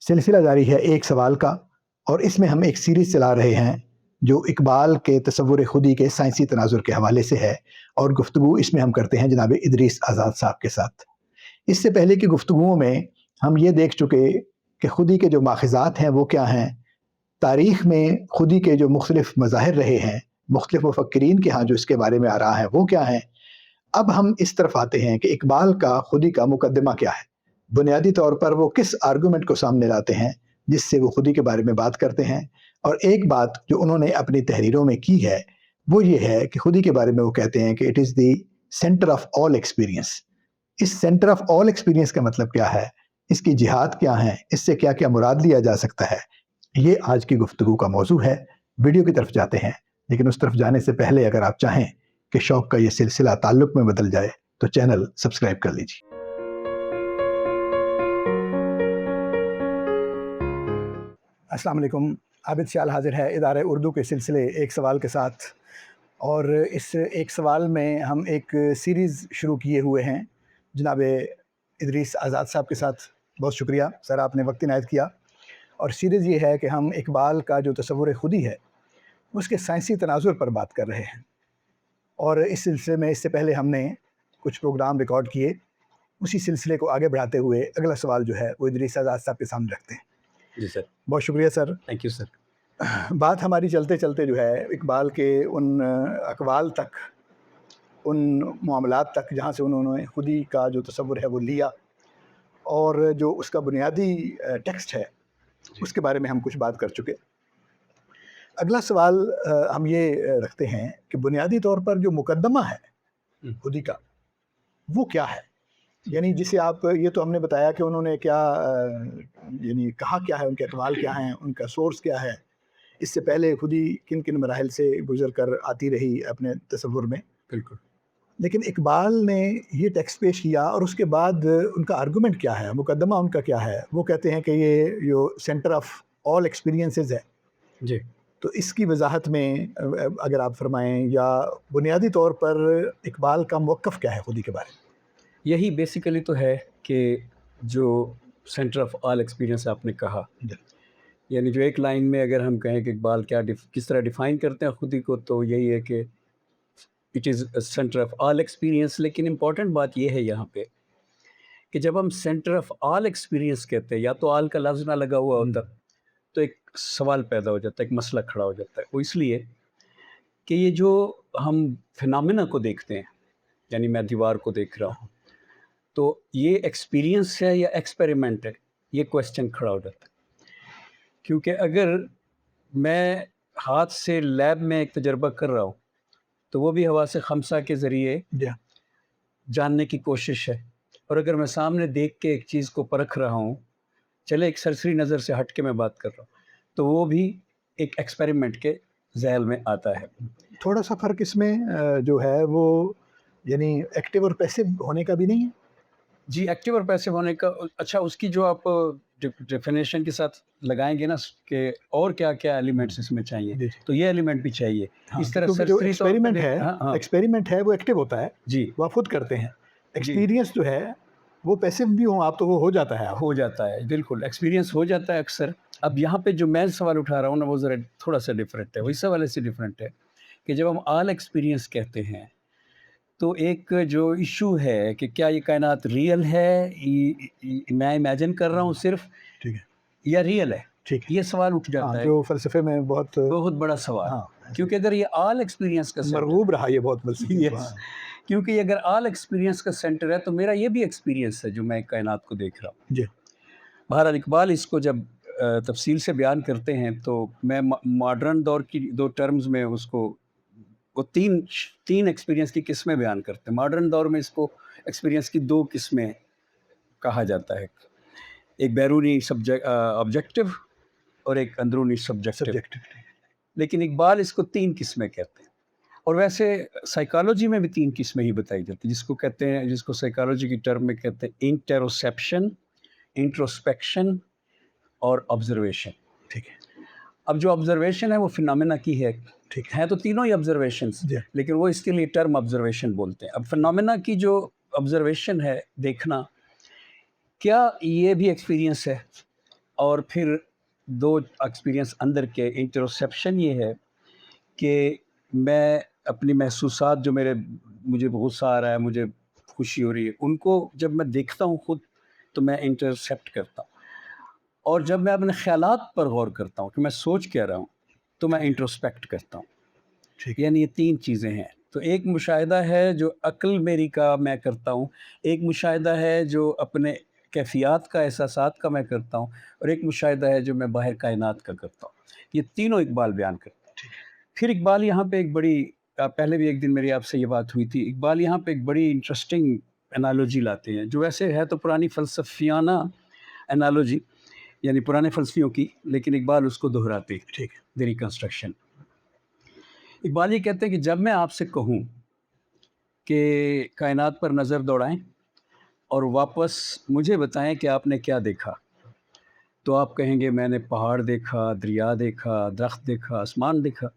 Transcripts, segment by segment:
سلسلہ جاری ہے ایک سوال کا، اور اس میں ہم ایک سیریز چلا رہے ہیں جو اقبال کے تصور خودی کے سائنسی تناظر کے حوالے سے ہے، اور گفتگو اس میں ہم کرتے ہیں جناب ادریس آزاد صاحب کے ساتھ۔ اس سے پہلے کی گفتگوؤں میں ہم یہ دیکھ چکے کہ خودی کے جو ماخذات ہیں وہ کیا ہیں، تاریخ میں خودی کے جو مختلف مظاہر رہے ہیں، مختلف مفکرین کے ہاں جو اس کے بارے میں آ رہا ہے وہ کیا ہیں۔ اب ہم اس طرف آتے ہیں کہ اقبال کا خودی کا مقدمہ کیا ہے، بنیادی طور پر وہ کس آرگومنٹ کو سامنے لاتے ہیں جس سے وہ خودی کے بارے میں بات کرتے ہیں۔ اور ایک بات جو انہوں نے اپنی تحریروں میں کی ہے وہ یہ ہے کہ خودی کے بارے میں وہ کہتے ہیں کہ it is the centre of all experience. اس سینٹر آف آل ایکسپیرینس کا مطلب کیا ہے، اس کی جہات کیا ہیں، اس سے کیا کیا مراد لیا جا سکتا ہے، یہ آج کی گفتگو کا موضوع ہے۔ ویڈیو کی طرف جاتے ہیں، لیکن اس طرف جانے سے پہلے اگر آپ چاہیں کہ شوق کا یہ سلسلہ تعلق میں بدل جائے تو چینل سبسکرائب کر لیجیے۔ السلام علیکم، عابد شال حاضر ہے ادارہ اردو کے سلسلے ایک سوال کے ساتھ، اور اس ایک سوال میں ہم ایک سیریز شروع کیے ہوئے ہیں جناب ادریس آزاد صاحب کے ساتھ۔ بہت شکریہ سر، آپ نے وقت عنایت کیا۔ اور سیریز یہ ہے کہ ہم اقبال کا جو تصور خودی ہے اس کے سائنسی تناظر پر بات کر رہے ہیں، اور اس سلسلے میں اس سے پہلے ہم نے کچھ پروگرام ریکارڈ کیے۔ اسی سلسلے کو آگے بڑھاتے ہوئے اگلا سوال جو ہے وہ ادریس آزاد صاحب کے سامنے رکھتے ہیں۔ جی سر، بہت شکریہ سر۔ Thank you sir. بات ہماری چلتے چلتے جو ہے اقبال کے ان اقوال تک، ان معاملات تک جہاں سے انہوں نے خودی کا جو تصور ہے وہ لیا، اور جو اس کا بنیادی ٹیکسٹ ہے اس کے بارے میں ہم کچھ بات کر چکے۔ اگلا سوال ہم یہ رکھتے ہیں کہ بنیادی طور پر جو مقدمہ ہے خودی کا وہ کیا ہے، یعنی جسے آپ، یہ تو ہم نے بتایا کہ انہوں نے کیا یعنی کہا کیا ہے، ان کے اقوال کیا ہیں، ان کا سورس کیا ہے، اس سے پہلے خودی کن کن مراحل سے گزر کر آتی رہی اپنے تصور میں۔ بالکل۔ لیکن اقبال نے یہ ٹیکسٹ پیش کیا اور اس کے بعد ان کا آرگومنٹ کیا ہے، مقدمہ ان کا کیا ہے، وہ کہتے ہیں کہ یہ جو سینٹر آف آل ایکسپیرینسز ہے۔ جی، تو اس کی وضاحت میں اگر آپ فرمائیں، یا بنیادی طور پر اقبال کا موقف کیا ہے خودی کے بارے میں؟ یہی بیسیکلی تو ہے کہ جو سینٹر آف آل ایکسپیرینس آپ نے کہا، یعنی جو ایک لائن میں اگر ہم کہیں کہ اقبال کس طرح ڈیفائن کرتے ہیں خودی کو، تو یہی ہے کہ it is centre of all experience. لیکن امپورٹنٹ بات یہ ہے یہاں پہ کہ جب ہم سینٹر آف آل ایکسپیرینس کہتے ہیں، یا تو آل کا لفظ نہ لگا ہوا ہوتا تو ایک سوال پیدا ہو جاتا ہے، ایک مسئلہ کھڑا ہو جاتا ہے۔ وہ اس لیے کہ یہ جو ہم فینومینا کو دیکھتے ہیں، یعنی میں دیوار کو دیکھ رہا ہوں، تو یہ ایکسپیرینس ہے یا ایکسپیریمنٹ ہے، یہ کویسچن کھڑا ہو جاتا ہے۔ کیونکہ اگر میں ہاتھ سے لیب میں ایک تجربہ کر رہا ہوں تو وہ بھی حواس خمسہ کے ذریعے جاننے کی کوشش ہے، اور اگر میں سامنے دیکھ کے ایک چیز کو پرکھ رہا ہوں، چلے ایک سرسری نظر سے ہٹ کے میں بات کر رہا ہوں، تو وہ بھی ایک ایکسپیریمنٹ کے ذیل میں آتا ہے۔ تھوڑا سا فرق اس میں جو ہے وہ یعنی ایکٹیو اور پیسو ہونے کا بھی نہیں ہے؟ جی، ایکٹیو اور پیسو ہونے کا، اچھا اس کی جو آپ ڈیفینیشن کے ساتھ لگائیں گے نا کہ اور کیا کیا ایلیمنٹس اس میں چاہیے، تو یہ ایلیمنٹ بھی چاہیے۔ اس طرح جو ایکسپیریمنٹ ہے، ایکسپیریمنٹ ہے وہ ایکٹیو ہوتا ہے، جی، وہ خود کرتے ہیں۔ ایکسپیرینس جو ہے وہ پیسو بھی ہوں آپ تو وہ ہو جاتا ہے، ہو جاتا ہے، بالکل ایکسپیرینس ہو جاتا ہے اکثر۔ اب یہاں پہ جو میں سوال اٹھا رہا ہوں نا وہ ذرا تھوڑا سا ڈفرینٹ ہے، وہ اس حوالے سے ڈفرینٹ ہے کہ جب ہم آل ایکسپیرینس کہتے ہیں تو ایک جو ایشو ہے کہ کیا یہ کائنات ریئل ہے، میں امیجن کر رہا ہوں صرف، ٹھیک ہے، یا ریئل ہے، یہ سوال اٹھ جاتا ہے، جو فلسفے میں بہت بڑا سوال۔ کیونکہ اگر یہ آل ایکسپیرینس کا مرغوب رہا، یہ بہت کیونکہ یہ اگر آل ایکسپیرینس کا سینٹر ہے تو میرا یہ بھی ایکسپیرینس ہے جو میں کائنات کو دیکھ رہا ہوں۔ جی، بہرحال اقبال اس کو جب تفصیل سے بیان کرتے ہیں تو میں ماڈرن دور کی دو ٹرمز میں اس کو، وہ تین ایکسپیرینس کی قسمیں بیان کرتے ہیں۔ ماڈرن دور میں اس کو ایکسپیرینس کی دو قسمیں کہا جاتا ہے، ایک بیرونی آبجیکٹیو اور ایک اندرونی سبجیکٹیو۔ لیکن اقبال اس کو تین قسمیں کہتے ہیں، اور ویسے سائیکالوجی میں بھی تین قسمیں ہی بتائی جاتی ہیں، جس کو کہتے ہیں، جس کو سائیکالوجی کی ٹرم میں کہتے ہیں انٹروسیپشن، انٹروسپیکشن اور آبزرویشن۔ ٹھیک ہے۔ اب جو آبزرویشن ہے وہ فینومینا کی ہے، ٹھیک ہے، تو تینوں ہی آبزرویشنس، لیکن وہ اس کے لیے ٹرم آبزرویشن بولتے ہیں۔ اب فینومینا کی جو آبزرویشن ہے، دیکھنا، کیا یہ بھی ایکسپیرینس ہے، اور پھر دو ایکسپیرینس اندر کے. انٹروسیپشن یہ ہے کہ میں اپنی محسوسات جو مجھے غصہ آ رہا ہے, مجھے خوشی ہو رہی ہے, ان کو جب میں دیکھتا ہوں خود تو میں انٹرسیپٹ کرتا ہوں, اور جب میں اپنے خیالات پر غور کرتا ہوں کہ میں سوچ کیا رہا ہوں تو میں انٹروسپیکٹ کرتا ہوں. یعنی یہ تین چیزیں ہیں. تو ایک مشاہدہ ہے جو عقل میری کا میں کرتا ہوں, ایک مشاہدہ ہے جو اپنے کیفیات کا, احساسات کا میں کرتا ہوں, اور ایک مشاہدہ ہے جو میں باہر کائنات کا کرتا ہوں. یہ تینوں اقبال بیان کرتا ہے. پھر اقبال یہاں پہ ایک بڑی, پہلے بھی ایک دن میری آپ سے یہ بات ہوئی تھی, اقبال یہاں پہ ایک بڑی انٹرسٹنگ انالوجی لاتے ہیں جو ویسے ہے تو پرانی فلسفیانہ انالوجی, یعنی پرانے فلسفیوں کی, لیکن اقبال اس کو دہراتے ہیں. ٹھیک ہے, دی ریکنسٹرکشن. اقبال یہ کہتے ہیں کہ جب میں آپ سے کہوں کہ کائنات پر نظر دوڑائیں اور واپس مجھے بتائیں کہ آپ نے کیا دیکھا, تو آپ کہیں گے میں نے پہاڑ دیکھا, دریا دیکھا, درخت دیکھا, آسمان دیکھا.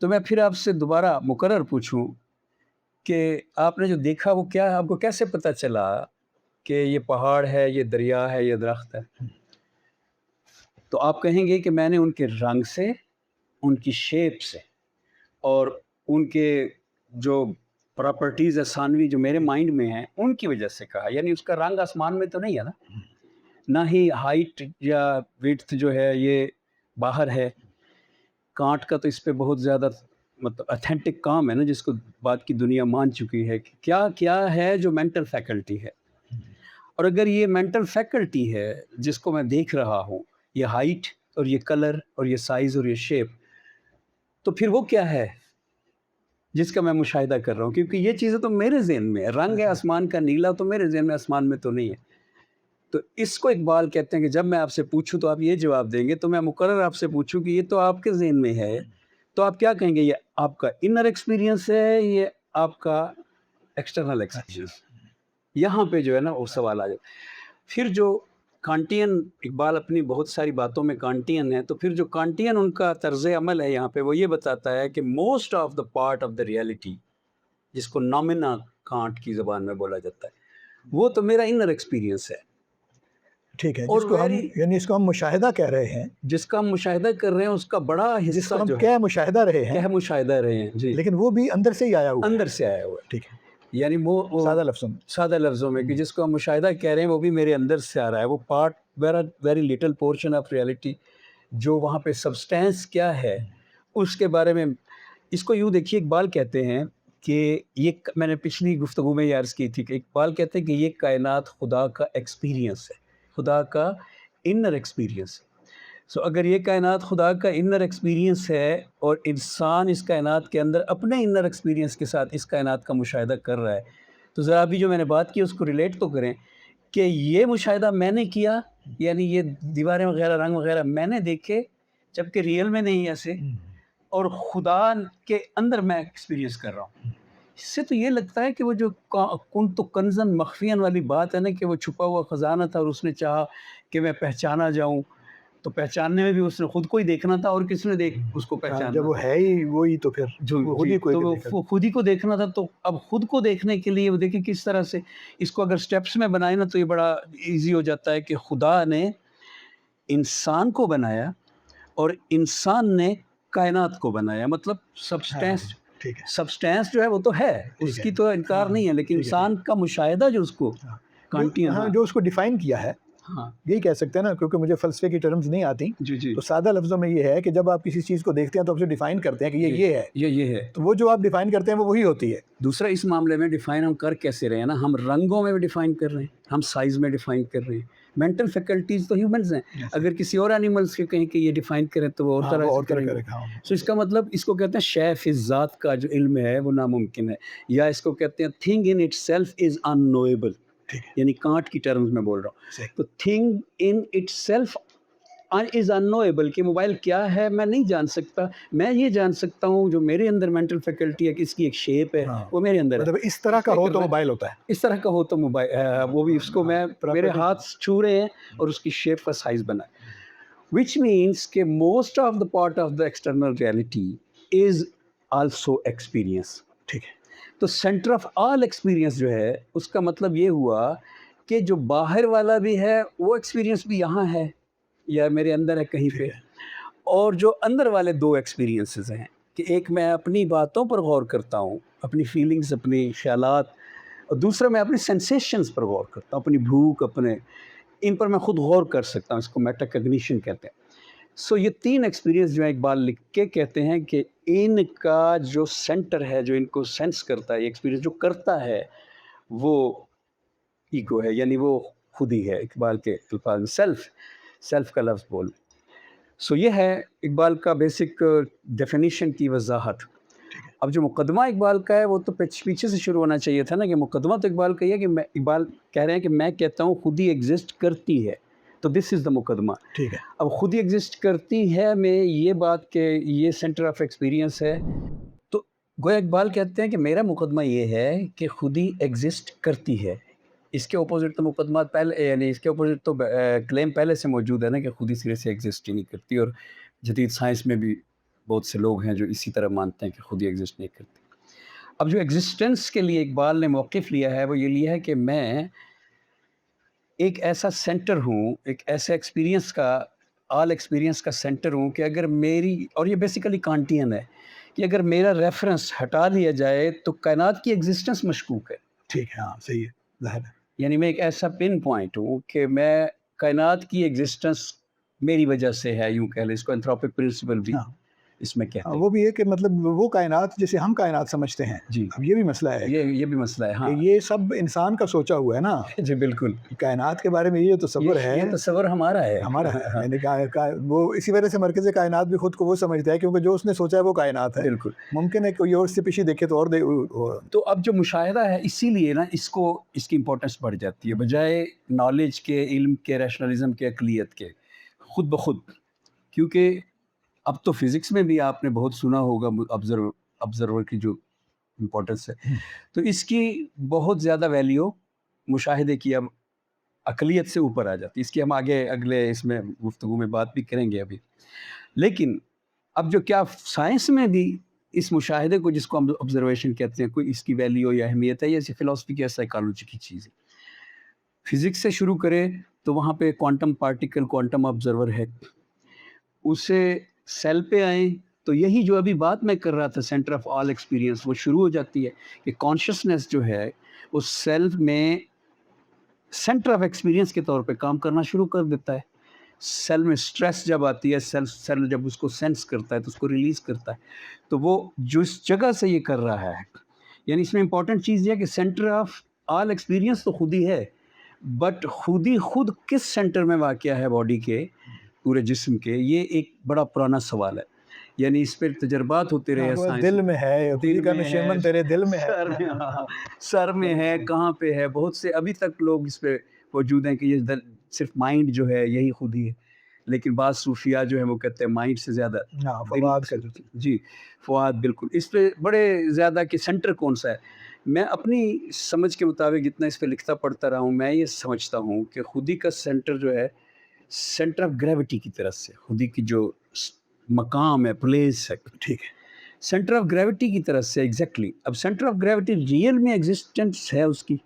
تو میں پھر آپ سے دوبارہ مکرر پوچھوں کہ آپ نے جو دیکھا وہ کیا ہے, آپ کو کیسے پتہ چلا کہ یہ پہاڑ ہے, یہ دریا ہے, یہ درخت ہے؟ تو آپ کہیں گے کہ میں نے ان کے رنگ سے, ان کی شیپ سے, اور ان کے جو پراپرٹیز ہے ثانوی جو میرے مائنڈ میں ہیں ان کی وجہ سے کہا. یعنی اس کا رنگ آسمان میں تو نہیں ہے نا, نہ ہی ہائٹ یا ویڈتھ جو ہے یہ باہر ہے. کانٹ کا تو اس پہ بہت زیادہ مطلب اتھینٹک کام ہے نا, جس کو بات کی دنیا مان چکی ہے کہ کیا کیا ہے جو مینٹل فیکلٹی ہے. اور اگر یہ مینٹل فیکلٹی ہے جس کو میں دیکھ رہا ہوں, یہ ہائٹ اور یہ کلر اور یہ سائز اور یہ شیپ, تو پھر وہ کیا ہے جس کا میں مشاہدہ کر رہا ہوں؟ کیونکہ یہ چیزیں تو میرے ذہن میں ہے. رنگ ہے آسمان کا نیلا تو میرے ذہن میں, آسمان میں تو نہیں ہے. تو اس کو اقبال کہتے ہیں کہ جب میں آپ سے پوچھوں تو آپ یہ جواب دیں گے, تو میں مقرر آپ سے پوچھوں کہ یہ تو آپ کے ذہن میں ہے, تو آپ کیا کہیں گے؟ یہ آپ کا انر ایکسپیرینس ہے, یہ آپ کا ایکسٹرنل ایکسپیرینس؟ یہاں پہ جو ہے نا وہ سوال آ جاتا. پھر جو کانٹین, اقبال اپنی بہت ساری باتوں میں کانٹین ہے, تو پھر جو کانٹین ان کا طرز عمل ہے یہاں پہ وہ یہ بتاتا ہے کہ most of the part of the reality, جس کو نامنا کانٹ کی زبان میں بولا جاتا ہے, وہ تو میرا انر ایکسپیرینس ہے. ٹھیک ہے, جس کو ہم یعنی اس کو ہم مشاہدہ کہہ رہے ہیں, جس کا ہم مشاہدہ کر رہے ہیں اس کا بڑا حصہ جو کیا مشاہدہ رہے ہیں, کیا مشاہدہ رہے ہیں جی, لیکن وہ بھی اندر سے ہی آیا ہوا, اندر سے آیا ہوا ہے. ٹھیک ہے, یعنی وہ سادہ لفظوں میں کہ جس کو ہم مشاہدہ کہہ رہے ہیں وہ بھی میرے اندر سے آ رہا ہے. وہ part very little portion of reality, جو وہاں پہ سبسٹینس کیا ہے اس کے بارے میں. اس کو یوں دیکھیے, اقبال کہتے ہیں کہ یہ, میں نے پچھلی گفتگو میں یہ عرض کی تھی کہ اقبال کہتے ہیں کہ یہ کائنات خدا کا ایکسپیرینس ہے, خدا کا انر ایکسپیرینس. سو اگر یہ کائنات خدا کا انر ایکسپیرینس ہے اور انسان اس کائنات کے اندر اپنے انر ایکسپیرینس کے ساتھ اس کائنات کا مشاہدہ کر رہا ہے, تو ذرا ابھی جو میں نے بات کی اس کو ریلیٹ تو کریں کہ یہ مشاہدہ میں نے کیا, یعنی یہ دیواریں وغیرہ, رنگ وغیرہ میں نے دیکھے جبکہ ریئل میں نہیں ایسے, اور خدا کے اندر میں ایکسپیرینس کر رہا ہوں. اس سے تو یہ لگتا ہے کہ وہ جو کن تو کنزن مخفیاً والی بات ہے نا, کہ وہ چھپا ہوا خزانہ تھا اور اس نے چاہا کہ میں پہچانا جاؤں, تو پہچاننے میں بھی اس نے خود کو ہی دیکھنا تھا, اور کس نے اس کو پہچانا, جب وہ ہے ہی وہی تو پھر خود ہی کو دیکھنا تھا. تو اب خود کو دیکھنے کے لیے وہ دیکھیں کس طرح سے اس کو اگر سٹیپس میں بنائے نا تو یہ بڑا ایزی ہو جاتا ہے کہ خدا نے انسان کو بنایا اور انسان نے کائنات کو بنایا. مطلب سبسٹینس جو ہے وہ تو ہے, اس کی تو انکار نہیں ہے, لیکن انسان کا مشاہدہ جو اس کو جو اس کو ڈیفائن کیا ہے, یہی کہہ سکتے ہیں نا, کیونکہ مجھے فلسفے کی ٹرمز نہیں آتی, تو سادہ لفظوں میں یہ ہے کہ جب آپ کسی چیز کو دیکھتے ہیں تو آپ اسے ڈیفائن کرتے ہیں کہ یہ ہے, یہ ہے, تو وہ جو آپ ڈیفائن کرتے ہیں وہ وہی ہوتی ہے. دوسرا اس معاملے میں ڈیفائن ہم کر کیسے رہے ہیں نا, ہم رنگوں میں بھی ڈیفائن کر رہے ہیں, ہم سائز میں ڈیفائن کر رہے ہیں. مینٹل فیکلٹیز تو ہیومنز ہیں, اگر کسی اور اینیملس کے کہیں کہ یہ ڈیفائن کریں تو وہ اور طرح سے کریں گے. سو اس کا مطلب, اس کو کہتے ہیں شے فی الذات کا جو علم ہے وہ ناممکن ہے, یا اس کو کہتے ہیں thing in itself is unknowable, یعنی کانٹ کی ٹرمز میں بول رہا ہوں. تو thing in itself is unknowable, کہ موبائل کیا ہے میں نہیں جان سکتا, میں یہ جان سکتا ہوں جو میرے اندر مینٹل فیکلٹی ہے کہ اس کی ایک شیپ ہے, وہ میرے اندر ہے. مطلب اس طرح کا ہو تو موبائل ہوتا ہے, اس طرح کا ہو تو موبائل, وہ بھی اس کو میں میرے ہاتھ چھو رہے ہیں اور اس کی شیپ کا سائز بنا ہے. وچ مینس کہ most of the part of the external reality is also experience. ٹھیک ہے, تو سینٹر آف آل ایکسپیرینس جو ہے اس کا مطلب یہ ہوا کہ جو باہر والا بھی ہے وہ ایکسپیرینس بھی یہاں ہے یا میرے اندر ہے کہیں پہ، اور جو اندر والے دو ایکسپیرینسز ہیں کہ ایک میں اپنی باتوں پر غور کرتا ہوں، اپنی فیلنگز، اپنی خیالات، اور دوسرا میں اپنی سینسیشنز پر غور کرتا ہوں، اپنی بھوک، اپنے ان پر میں خود غور کر سکتا ہوں. اس کو میٹا کگنیشن کہتے ہیں. سو یہ تین ایکسپیرینس جو ہیں اقبال لکھ کے کہتے ہیں کہ ان کا جو سینٹر ہے، جو ان کو سینس کرتا ہے، یہ ایکسپیرینس جو کرتا ہے وہ ایگو ہے، یعنی وہ خود ہی ہے. اقبال کے الفاظ میں سیلف کا لفظ بول. سو یہ ہے اقبال کا بیسک ڈیفینیشن کی وضاحت. اب جو مقدمہ اقبال کا ہے وہ تو پیچھے سے شروع ہونا چاہیے تھا نا، کہ مقدمہ تو اقبال کا یہ ہے کہ اقبال کہہ رہے ہیں کہ میں کہتا ہوں خود ہی ایگزسٹ کرتی ہے، تو دس از دا مقدمہ. ٹھیک ہے. اب خود ہی ایگزسٹ کرتی ہے میں یہ بات کہ یہ سینٹر آف ایکسپیرینس ہے، تو گویا اقبال کہتے ہیں کہ میرا مقدمہ یہ ہے کہ خود ہی ایگزسٹ کرتی ہے. اس کے اپوزٹ تو مقدمات پہلے، یعنی اس کے اپوزٹ تو کلیم پہلے سے موجود ہے نا کہ خود ہی سرے سے ایگزسٹ ہی نہیں کرتی، اور جدید سائنس میں بھی بہت سے لوگ ہیں جو اسی طرح مانتے ہیں کہ خود ہی ایگزسٹ نہیں کرتی. اب جو ایگزسٹنس کے لیے اقبال نے موقف لیا ہے وہ یہ لیا ہے کہ میں ایک ایسا سینٹر ہوں، ایک ایسے ایکسپیرینس کا، آل ایکسپیرینس کا سینٹر ہوں کہ اگر میری، اور یہ بیسیکلی کانٹین ہے، کہ اگر میرا ریفرنس ہٹا لیا جائے تو کائنات کی ایگزسٹنس مشکوک ہے. ٹھیک ہے. ہاں صحیح ہے، ظاہر ہے. یعنی میں ایک ایسا پن پوائنٹ ہوں کہ میں کائنات کی ایگزسٹنس میری وجہ سے ہے، یوں کہہ لیں. اس کو انتھروپک پرنسپل بھی اس میں کہتے ہیں. وہ بھی ہے کہ مطلب وہ کائنات جیسے ہم کائنات سمجھتے ہیں. جی، اب یہ بھی مسئلہ ہے، یہ بھی مسئلہ ہے. ہاں کہ یہ سب انسان کا سوچا ہوا ہے نا. جی بالکل. کائنات کے بارے میں یہ تصور ہے، یہ تصور ہمارا ہے. یعنی وہ اسی وجہ سے مرکز کائنات بھی خود کو وہ سمجھتا ہے کیونکہ جو اس نے سوچا ہے وہ کائنات ہے. بالکل. ممکن ہے کوئی اور سے پیچھے دیکھے تو اور تو اب جو مشاہدہ ہے، اسی لیے نا اس کی امپورٹنس بڑھ جاتی ہے، بجائے نالج کے، علم کے، ریشنلزم کے، عقلیت کے، خود بخود. کیونکہ اب تو فزکس میں بھی آپ نے بہت سنا ہوگا آبزرور کی جو امپورٹنس ہے، تو اس کی بہت زیادہ ویلیو مشاہدے کی اب عقلیت سے اوپر آ جاتی ہے. اس کی ہم آگے اگلے اس میں گفتگو میں بات بھی کریں گے ابھی. لیکن اب جو کیا سائنس میں بھی اس مشاہدے کو، جس کو ہم آبزرویشن کہتے ہیں، کوئی اس کی ویلیو یا اہمیت ہے، یا فلسفی کی یا سائیکالوجی کی چیز ہے. فزکس سے شروع کرے تو وہاں پہ کوانٹم پارٹیکل، کوانٹم آبزرور ہے. اسے سیل پہ آئیں تو یہی جو ابھی بات میں کر رہا تھا، سینٹر آف آل ایکسپیرینس، وہ شروع ہو جاتی ہے کہ کانشیسنیس جو ہے اس سیل میں سینٹر آف ایکسپیرینس کے طور پہ کام کرنا شروع کر دیتا ہے. سیل میں سٹریس جب آتی ہے، سیل جب اس کو سینس کرتا ہے تو اس کو ریلیز کرتا ہے. تو وہ جس جگہ سے یہ کر رہا ہے، یعنی اس میں امپورٹنٹ چیز یہ ہے کہ سینٹر آف آل ایکسپیرینس تو خود ہی ہے، بٹ خود کس سینٹر میں واقع ہے باڈی کے، پورے جسم کے، یہ ایک بڑا پرانا سوال ہے. یعنی اس پہ تجربات ہوتے رہے. دل میں ہے، دل کا نشیمن تیرے دل میں ہے، سر میں ہے، کہاں پہ ہے. بہت سے ابھی تک لوگ اس پہ موجود ہیں کہ یہ صرف مائنڈ جو ہے یہی خود ہی ہے. لیکن بعض صوفیاء جو ہیں وہ کہتے ہیں مائنڈ سے زیادہ فواد کا. جی فواد، بالکل. اس پہ بڑے زیادہ کہ سینٹر کون سا ہے. میں اپنی سمجھ کے مطابق جتنا اس پہ لکھتا پڑھتا رہا ہوں، میں یہ سمجھتا ہوں کہ خودی کا سینٹر جو ہے سینٹر آف گریوٹی کی طرف سے، خودی کی جو مقام ہے، پلیس ہے، ٹھیک ہے، سینٹر آف گریوٹی کی طرف سے. ایگزیکٹلی. اب سینٹر آف گریوٹی ریئل میں ایگزسٹنس ہے اس کی،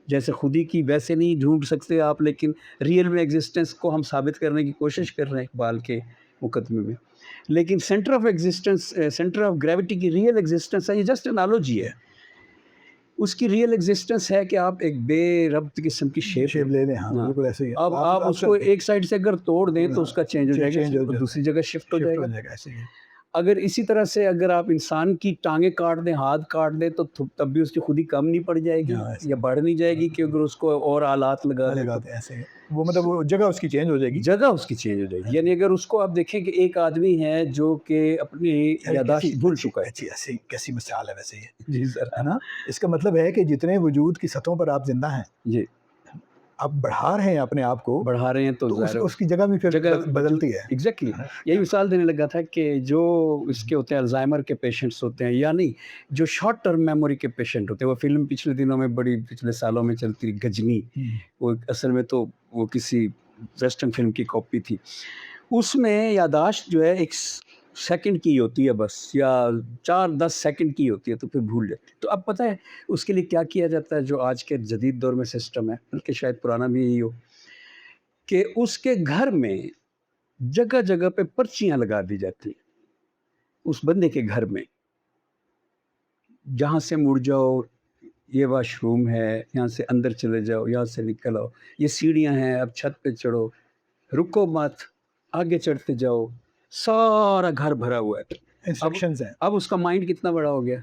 جیسے خودی کی ویسے نہیں ڈھونڈ سکتے آپ، لیکن ریئل میں ایگزسٹنس کو ہم ثابت کرنے کی کوشش کر رہے ہیں اقبال کے مقدمے میں. لیکن centre of existence, centre of gravity کی ریئل ایگزسٹنس ہے، یہ جسٹ انالوجی ہے. اس کی ریئل ایگزسٹنس ہے کہ آپ ایک بے ربط قسم کی شیپ لے لیں. ہاں بالکل ایسے ہی. اب آپ اس کو ایک سائڈ سے اگر توڑ دیں تو اس کا چینج ہو جائے گا، دوسری جگہ شفٹ ہو جائے گا. ایسے ہی. اگر اسی طرح سے اگر آپ انسان کی ٹانگیں کاٹ دیں، ہاتھ کاٹ دیں، تو تب بھی اس کی خودی کم نہیں پڑ جائے گی یا بڑھ نہیں جائے گی، کہ اگر اس کو اور آلات لگا دیں ایسے وہ مطلب وہ جگہ اس کی چینج ہو جائے گی. جگہ اس کی چینج ہو جائے گی. یعنی اگر اس کو آپ دیکھیں کہ ایک آدمی ہے جو کہ اپنی یاداشت بھول چکا ہے. ایسی کیسی مثال ہے ویسے یہ. جی سر، ہے نا. اس کا مطلب ہے کہ جتنے وجود کی سطحوں پر آپ زندہ ہیں، جی آپ بڑھا رہے ہیں اپنے آپ کو، بڑھا رہے ہیں تو اس کی جگہ بھی پھر بدلتی ہے. ایگزیکٹلی. یہی مثال دینے لگا تھا کہ جو اس کے ہوتے ہیں الزائمر کے پیشنٹس ہوتے ہیں، یعنی جو شارٹ ٹرم میموری کے پیشنٹ ہوتے ہیں. وہ فلم پچھلے دنوں میں پچھلے سالوں میں چلتی رہی، گجنی. وہ اصل میں تو وہ کسی ویسٹرن فلم کی کاپی تھی. اس میں یاداشت جو ہے ایک سیکنڈ کی ہوتی ہے بس، یا 4-10 سیکنڈ کی ہوتی ہے تو پھر بھول جاتے ہیں۔ تو اب پتہ ہے اس کے لیے کیا کیا جاتا ہے، جو آج کے جدید دور میں سسٹم ہے، بلکہ شاید پرانا بھی یہی ہو، کہ اس کے گھر میں جگہ جگہ پہ پرچیاں لگا دی جاتی ہیں اس بندے کے گھر میں، جہاں سے مڑ جاؤ یہ واش روم ہے، یہاں سے اندر چلے جاؤ، یہاں سے نکل آؤ، یہ سیڑھیاں ہیں، اب چھت پہ چڑھو، رکو مت، آگے چڑھتے جاؤ، سارا گھر بھرا ہوا ہے۔ انسٹرکشنز ہیں اب اس کا مائنڈ کتنا بڑا ہو گیا،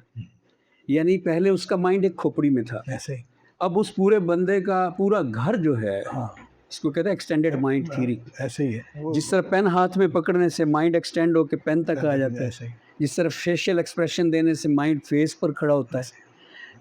یعنی پہلے اس کا مائنڈ ایک کھوپڑی میں تھا، ایسے ہی. اب اس پورے بندے کا پورا گھر جو ہے، ہاں اس کو کہتے ہیں ایکسٹینڈڈ مائنڈ تھیوری۔ ایسے ہی ہے وہ. جس طرح پین ہاتھ میں پکڑنے سے مائنڈ ایکسٹینڈ ہو کے پین تک آ جاتا ہے، ایسے ہی. جس طرح فیشیل ایکسپریشن دینے سے مائنڈ فیس پر کھڑا ہوتا ہے۔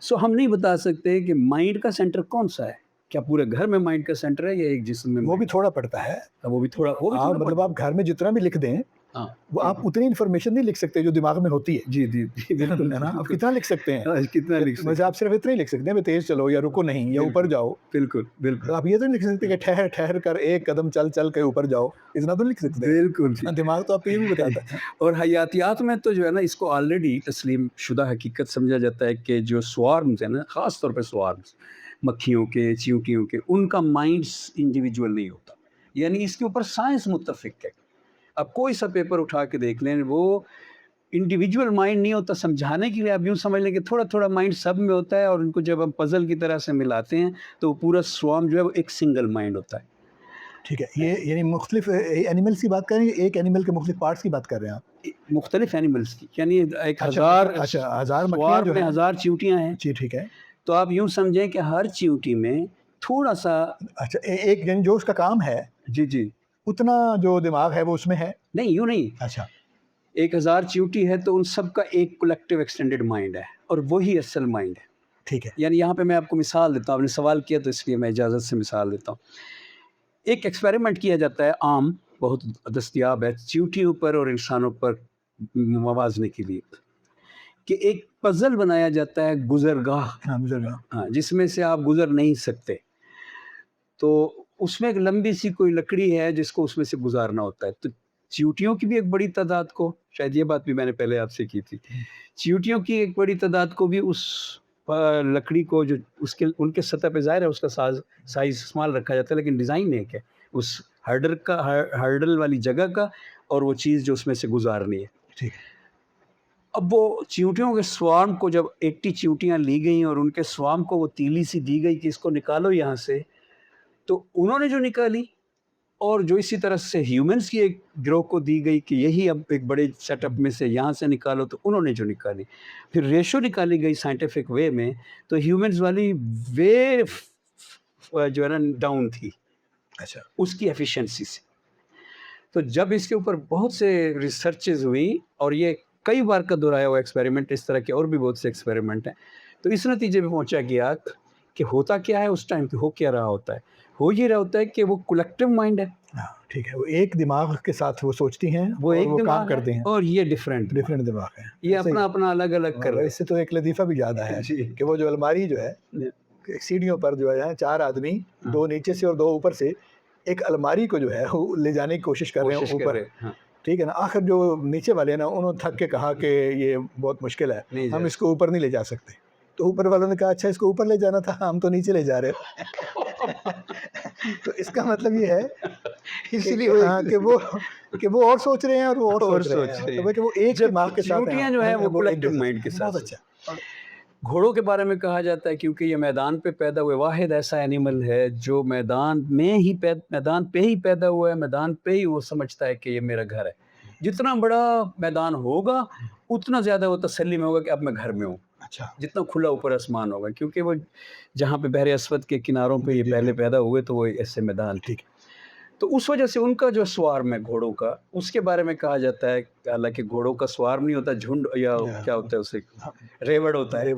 سو ہم نہیں بتا سکتے کہ مائنڈ کا سینٹر کون سا ہے، کیا پورے گھر میں مائنڈ کا سینٹر ہے یا ایک جسم میں؟ وہ بھی تھوڑا پڑتا ہے. وہ بھی تھوڑا مطلب آپ گھر میں جتنا بھی لکھ دیں ہاں وہ آپ اتنی انفارمیشن نہیں لکھ سکتے جو دماغ میں ہوتی ہے. جی جی جی بالکل ہے نا. آپ کتنا لکھ سکتے ہیں؟ کتنا لکھ مجھے آپ صرف اتنا ہی لکھ سکتے ہیں تیز چلو یا رکو نہیں یا اوپر جاؤ. بالکل بالکل آپ یہ تو نہیں لکھ سکتے کہ ٹھہر ٹھہر کر ایک قدم چل چل کے اوپر جاؤ، اتنا تو نہیں لکھ سکتے. بالکل دماغ تو آپ کو یہ بھی بتاتا ہے. اور حیاتیات میں تو جو ہے نا اس کو آلریڈی تسلیم شدہ حقیقت سمجھا جاتا ہے کہ جو سوارمز ہیں نا، خاص طور پہ سوارمز، مکھیوں کے، چیونٹیوں کے، ان کا مائنڈ انڈیویجول نہیں ہوتا، یعنی اس کے اوپر سائنس متفق ہے۔ اب کوئی سا پیپر اٹھا کے دیکھ لیں، وہ انڈیویجول مائنڈ نہیں ہوتا۔ سمجھانے کے لیے آپ یوں سمجھ لیں کہ تھوڑا تھوڑا مائنڈ سب میں ہوتا ہے، اور ان کو جب ہم پزل کی طرح سے ملاتے ہیں تو وہ پورا سوارم جو ہے وہ ایک سنگل مائنڈ ہوتا ہے۔ ٹھیک ہے. یہ یعنی مختلف اینیملس کی بات کر رہے ہیں، ایک اینیمل کے مختلف پارٹس کی بات کر رہے ہیں آپ؟ مختلف اینیملس کی، یعنی ایک ہزار ہزار مکھیاں جو میں ہیں. 1000 چیونٹیاں ہیں، جی ٹھیک ہے. تو آپ یوں سمجھیں کہ ہر چیونٹی میں تھوڑا سا، اچھا ایک یعنی جو اس کا کام ہے جی جی اتنا جو دماغ ہے وہ اس میں ہے. نہیں یوں نہیں، اچھا 1000 چیونٹی ہے تو ان سب کا ایک کولیکٹیو ایکسٹینڈڈ مائنڈ ہے، اور وہی اصل مائنڈ ہے۔ ٹھیک ہے. یعنی یہاں پہ میں آپ کو مثال دیتا ہوں، آپ نے سوال کیا تو اس لیے میں اجازت سے مثال دیتا ہوں۔ ایک ایکسپیریمنٹ کیا جاتا ہے، عام بہت دستیاب ہے چیونٹیوں پر اور انسانوں پر موازنے کے لیے، کہ ایک پزل بنایا جاتا ہے گزرگاہ، ہاں، جس میں سے آپ گزر نہیں سکتے، تو اس میں ایک لمبی سی کوئی لکڑی ہے جس کو اس میں سے گزارنا ہوتا ہے۔ تو چیونٹیوں کی بھی ایک بڑی تعداد کو، شاید یہ بات بھی میں نے پہلے آپ سے کی تھی، چیونٹیوں کی ایک بڑی تعداد کو بھی اس لکڑی کو جو اس کے ان کے سطح پہ ظاہر ہے اس کا سائز اسمال رکھا جاتا ہے، لیکن ڈیزائن ایک ہے اس ہرڈل والی جگہ کا، اور وہ چیز جو اس میں سے گزارنی ہے۔ ٹھیک ہے. اب وہ چیونٹیوں کے سوارم کو جب 80 چیونٹیاں لی گئیں اور ان کے سوارم کو وہ تیلی سی دی گئی کہ اس کو نکالو یہاں سے، تو انہوں نے جو نکالی، اور جو اسی طرح سے ہیومنس کی ایک گروہ کو دی گئی کہ یہی اب ایک بڑے سیٹ اپ میں سے یہاں سے نکالو، تو انہوں نے جو نکالی، پھر ریشو نکالی گئی سائنٹیفک وے میں، تو ہیومنس والی وے جو ہے نا ڈاؤن تھی اچھا اس کی ایفیشنسی سے۔ تو جب اس کے اوپر بہت سے ریسرچز ہوئی، اور یہ کئی بار کا دہرایا ہوا ایکسپیریمنٹ، اس طرح کے اور بھی بہت سے ایکسپیریمنٹ ہیں، تو اس نتیجے پہ پہنچا گیا کہ ہوتا کیا ہے اس ٹائم پہ، ہو کیا رہا ہوتا ہے، ہو یہ رہا ہوتا ہے کہ وہ کولیکٹیو مائنڈ ہے، ٹھیک ہے. وہ ایک دماغ کے ساتھ وہ سوچتی ہیں وہ ایک اور وہ دماغ کام کرتے ہیں، اور یہ ڈفرینٹ دماغ ہے. یہ اپنا اپنا الگ الگ کر رہے اس سے تو ایک لطیفہ بھی یاد آیا جی. کہ وہ جو الماری جو ہے سیڑھیوں پر جو ہے 4 آدمی، 2 نیچے سے اور 2 اوپر سے، ایک الماری کو جو ہے وہ لے جانے کی کوشش کر رہے ہیں اوپر. ٹھیک ہے نا. آخر جو نیچے والے نا انہوں نے تھک کے کہا کہ یہ بہت مشکل ہے، ہم اس کو اوپر نہیں لے جا سکتے. تو اوپر والوں نے کہا اچھا اس کو اوپر لے جانا تھا، ہم تو نیچے لے جا رہے تو اس کا مطلب یہ ہے اسی لیے کہ وہ اور سوچ رہے ہیں اور وہ اور سوچ رہے ہیں، کہ وہ ایک دماغ کے ساتھ چیونٹیاں جو ہیں وہ کولیکٹیو مائنڈ کے ساتھ. بہت اچھا. گھوڑوں کے بارے میں کہا جاتا ہے کیونکہ یہ میدان پہ پیدا ہوئے واحد ایسا اینیمل ہے جو میدان پہ ہی پیدا ہوا ہے، میدان پہ ہی وہ سمجھتا ہے کہ یہ میرا گھر ہے. جتنا بڑا میدان ہوگا اتنا زیادہ وہ تسلی میں ہوگا کہ اب میں گھر میں ہوں. اچھا. جتنا کھلا اوپر آسمان ہوگا، کیونکہ وہ جہاں پہ بحر اسود کے کناروں پہ یہ پہلے پیدا ہوئے تو وہ ایسے میدان تھی. تو اس وجہ سے ان کا جو سوارم ہے گھوڑوں کا، اس کے بارے میں کہا جاتا ہے کہ حالانکہ گھوڑوں کا سوارم نہیں ہوتا، جھنڈ یا کیا ہوتا ہے اسے ریوڑ ہوتا ہے،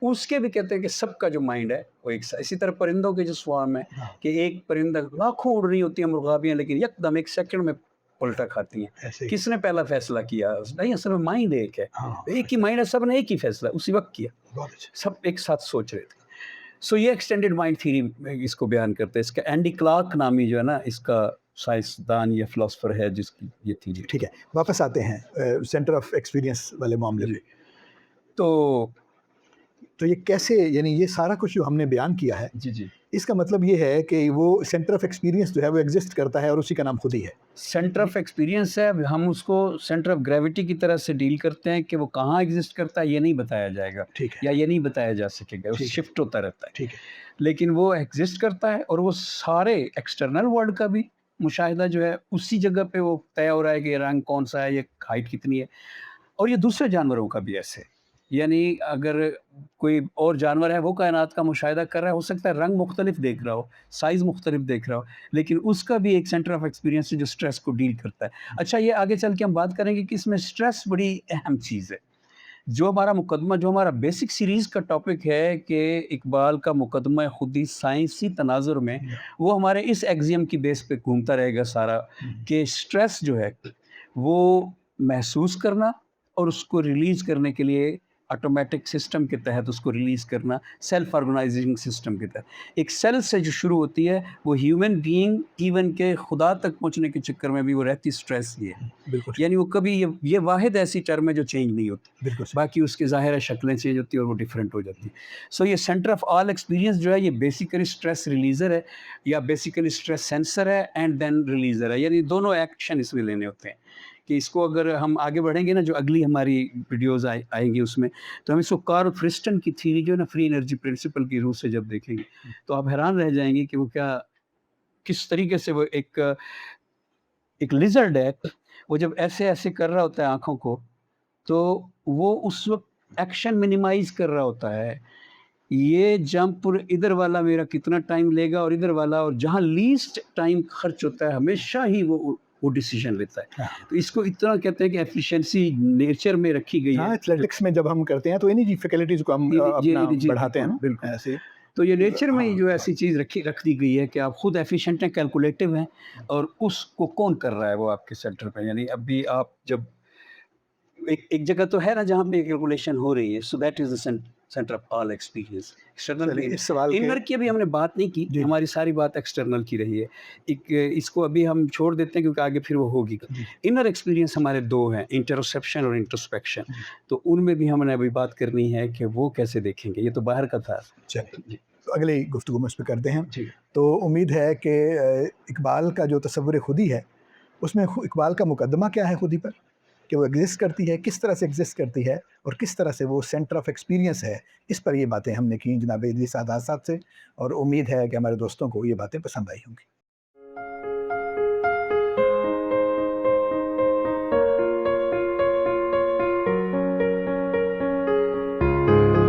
اس کے بھی کہتے ہیں کہ سب کا جو مائنڈ ہے وہ ایک سا. اسی طرح پرندوں کے جو سوارم ہے کہ ایک پرندہ لاکھوں اڑ رہی ہوتی ہیں مرغابیاں، لیکن یک دم ایک سیکنڈ میں پلٹا کھاتی ہیں. کس نے پہلا فیصلہ کیا؟ نہیں، اصل میں مائنڈ ایک ہے، ایک ہی مائنڈ ہے، سب نے ایک ہی فیصلہ اسی وقت کیا، سب ایک ساتھ سوچ رہے تھے. سو یہ ایکسٹینڈڈ مائنڈ تھیوری اس کو بیان کرتے ہیں. اس کا اینڈی کلارک نامی جو ہے نا اس کا سائنسدان یا فلاسفر ہے جس کی یہ تھیری. ٹھیک ہے، واپس آتے ہیں سینٹر آف ایکسپیرینس والے معاملے میں. تو یہ کیسے، یعنی یہ سارا کچھ جو ہم نے بیان کیا ہے جی اس کا مطلب یہ ہے کہ وہ سینٹر آف ایکسپیرینس جو ہے وہ ایگزسٹ کرتا ہے اور اسی کا نام خود ہی ہے. سینٹر آف ایکسپیرینس ہے، ہم اس کو سینٹر آف گریوٹی کی طرح سے ڈیل کرتے ہیں کہ وہ کہاں ایگزسٹ کرتا ہے یہ نہیں بتایا جائے گا، ٹھیک ہے، یا یہ نہیں بتایا جا سکے گا، ٹھیک ہے، شفٹ ہوتا رہتا ہے. ٹھیک ہے، لیکن وہ ایگزسٹ کرتا ہے، اور وہ سارے ایکسٹرنل ورلڈ کا بھی مشاہدہ جو ہے اسی جگہ پہ وہ طے ہو رہا ہے کہ یہ رنگ کون سا ہے، یہ ہائٹ کتنی ہے. اور یہ دوسرے جانوروں کا بھی ایسے، یعنی اگر کوئی اور جانور ہے وہ کائنات کا مشاہدہ کر رہا ہے، ہو سکتا ہے رنگ مختلف دیکھ رہا ہو، سائز مختلف دیکھ رہا ہو، لیکن اس کا بھی ایک سینٹر آف ایکسپیرینس ہے جو سٹریس کو ڈیل کرتا ہے. اچھا، یہ آگے چل کے ہم بات کریں گے کہ اس میں سٹریس بڑی اہم چیز ہے. جو ہمارا مقدمہ، جو ہمارا بیسک سیریز کا ٹاپک ہے کہ اقبال کا مقدمہ خودی سائنسی تناظر میں، وہ ہمارے اس ایگزیم کی بیس پہ گھومتا رہے گا سارا، کہ سٹریس جو ہے وہ محسوس کرنا اور اس کو ریلیز کرنے کے لیے آٹومیٹک سسٹم کے تحت اس کو ریلیز کرنا، سیلف آرگنائزنگ سسٹم کے تحت. ایک سیل سے جو شروع ہوتی ہے وہ ہیومن بینگ ایون کے خدا تک پہنچنے کے چکر میں بھی وہ رہتی سٹریس ہی ہے. بالکل، یعنی وہ کبھی یہ واحد ایسی ٹرم ہے جو چینج نہیں ہوتی، بالکل، باقی اس کے ظاہر شکلیں چینج ہوتی ہیں اور وہ ڈیفرنٹ ہو جاتی. سو یہ سینٹر آف آل ایکسپیرینس جو ہے یہ بیسیکلی سٹریس ریلیزر ہے، یا بیسیکلی سٹریس سینسر ہے اینڈ دین ریلیزر ہے. یعنی دونوں ایکشن اس میں لینے ہوتے ہیں کہ اس کو اگر ہم آگے بڑھیں گے نا، جو اگلی ہماری ویڈیوز آئیں گی اس میں، تو ہم اس کو کارل فرسٹن کی تھیوری جو ہے نا، فری انرجی پرنسپل کی روح سے جب دیکھیں گے تو آپ حیران رہ جائیں گے کہ وہ کس طریقے سے وہ ایک لیزرڈ ہے، وہ جب ایسے کر رہا ہوتا ہے آنکھوں کو، تو وہ اس وقت ایکشن منیمائز کر رہا ہوتا ہے. یہ جمپ ادھر والا میرا کتنا ٹائم لے گا، اور ادھر والا، اور جہاں لیسٹ ٹائم خرچ ہوتا ہے ہمیشہ ہی وہ ڈیسیجن لیتا ہے. تو اس کو اتنا کہتے ہیں کہ ایفیشنسی نیچر میں رکھی گئی ہے. ہاں، ایتھلیٹکس میں جب ہم کرتے ہیں تو انہی فیکلٹیز کو ہم اپنا بڑھاتے ہیں نا، بالکل. ایسے. تو یہ نیچر میں جو ایسی چیز رکھ دی گئی ہے کہ آپ خود ایفیشینٹ ہیں، کیلکولیٹو ہیں، اور اس کو کون کر رہا ہے وہ آپ کے سینٹر پہ. یعنی اب بھی آپ جب ایک جگہ تو ہے نا جہاں پہ کیلکولیشن ہو رہی ہے، so that is the centre of all experience. اس سوال کے انر کی ابھی ہم نے بات نہیں کی، ہماری ساری بات ایکسٹرنل کی رہی ہے. اس کو ابھی ہم چھوڑ دیتے ہیں کیونکہ آگے پھر وہ ہوگی. انر ایکسپیرینس ہمارے دو ہیں، انٹروسیپشن اور انٹروسپیکشن. تو ان میں بھی ہم نے ابھی بات کرنی ہے کہ وہ کیسے دیکھیں گے. یہ تو باہر کا تھا. چلیے تو اگلی گفتگو میں اس پہ کرتے ہیں. تو امید ہے کہ اقبال کا جو تصور خودی ہے اس میں اقبال کا مقدمہ کیا ہے خودی پر، کہ وہ ایگزسٹ کرتی ہے، کس طرح سے ایگزسٹ کرتی ہے، اور کس طرح سے وہ سینٹر آف ایکسپیرینس ہے. اس پر یہ باتیں ہم نے کی جناب ادریس آزاد صاحب سے، اور امید ہے کہ ہمارے دوستوں کو یہ باتیں پسند آئی ہوں گی.